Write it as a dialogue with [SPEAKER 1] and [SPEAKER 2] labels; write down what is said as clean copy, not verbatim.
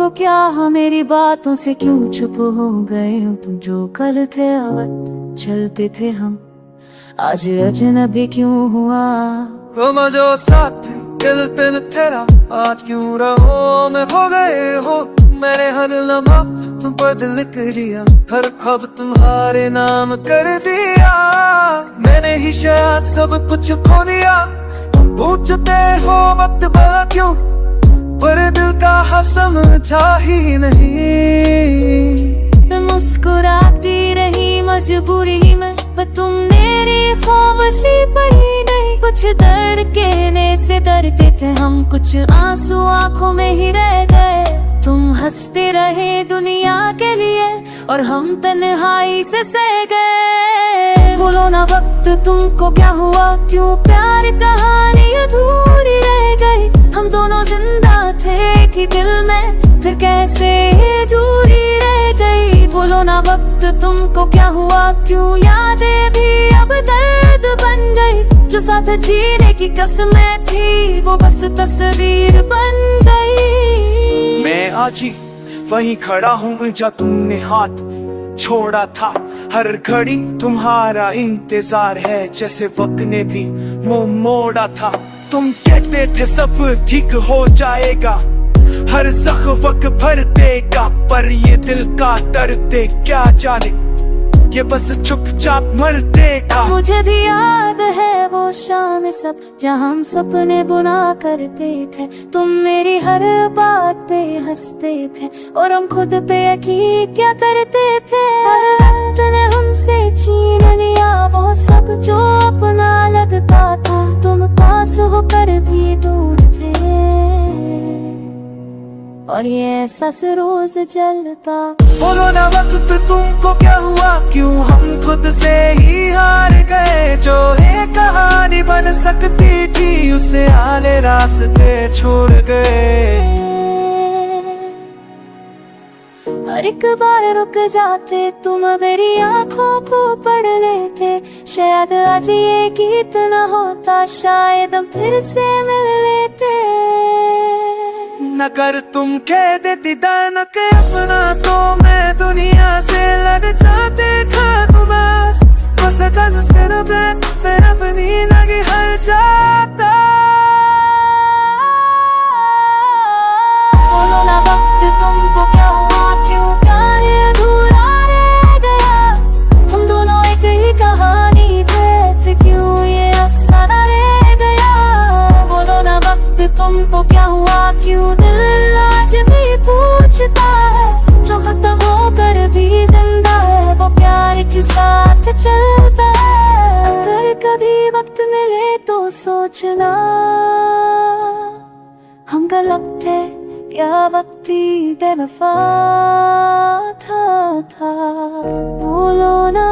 [SPEAKER 1] तुमको क्या मेरी बातों से क्यों चुप हो गए हो तुम? जो कल थे आवत चलते थे हम, आज अजनबी क्यों हुआ?
[SPEAKER 2] वो जो साथ दिल दिल तेरा आज क्यों रहो में खो गए हो? मैंने हर लम्हा तुम पर दिल लिख लिया, हर ख्वाब तुम्हारे नाम कर दिया। मैंने ही शायद सब कुछ खो दिया। तुम पूछते हो वक्त भला क्यों, पर दिल का हाल समझा ही नहीं।
[SPEAKER 1] मैं मुस्कुराती रही मजबूरी में, पर तुम मेरी खामोशी पड़ी नहीं। कुछ धड़कने से डरते थे हम, कुछ आंसू आंखों में ही रह गए। तुम हंसते रहे दुनिया के लिए और हम तन्हाई से सह गए। बोलो ना वक्त तुमको क्या हुआ, क्यों प्यार कहानी अधूरी रह गई? हम दोनों जिंदा थे एक ही दिल में, फिर कैसे दूरी रह गई? बोलो ना वक्त तुमको क्या हुआ, क्यों यादें भी अब दर्द बन गई? जो साथ जीने की कसमें थी वो बस तस्वीर बन गई।
[SPEAKER 2] मैं आज ही वहीं खड़ा हूँ जहाँ तुमने हाथ छोड़ा था। हर घड़ी तुम्हारा इंतजार है, जैसे वक्त ने भी मुंह मोड़ा था। तुम कहते थे सब ठीक हो जाएगा, हर जख्म वक्त भर देगा, पर ये दिल का दर्द क्या जाने, ये बस चुपचाप मर देगा।
[SPEAKER 1] मुझे भी याद है वो शाम सब जहाँ हम सपने बुना करते थे। तुम मेरी हर बात पे हंसते थे और हम खुद पे यकीन क्या करते थे। तुमने हमसे छीन लिया वो सब जो अपना लगता था। तुम पास होकर भी दूर थे और ये एहसास रोज जलता।
[SPEAKER 2] बोलो ना वक्त तुमको क्या हुआ, क्यों हम खुद से ही हार गए? जो एक कहानी बन सकती थी उसे आले रास्ते छोड़ गए।
[SPEAKER 1] हर एक बार रुक जाते तुम, मेरी आंखों को पढ़ लेते। शायद आज ये गीत न होता, शायद हम फिर से मिल लेते।
[SPEAKER 2] अगर तुम कह देती दानक अपना, तो मैं दुनिया से लग जाते खातू बस कन्स मैं अपनी लगी हर जाता।
[SPEAKER 1] बोलो ना वक्त तुमको क्या हुआ, क्यों प्यार अधूरा रह गया? हम दोनों एक ही कहानी थे, फिर क्यों ये अफसाना रह गया? बोलो ना वक्त तुमको क्या हुआ, क्यों दिल आज भी पूछता है? जो खत्म होकर भी जिंदा है वो प्यार के साथ चलता है। अगर कभी वक्त मिले तो सोचना हम गलत थे या वक्ती बेवफा था। बोलो ना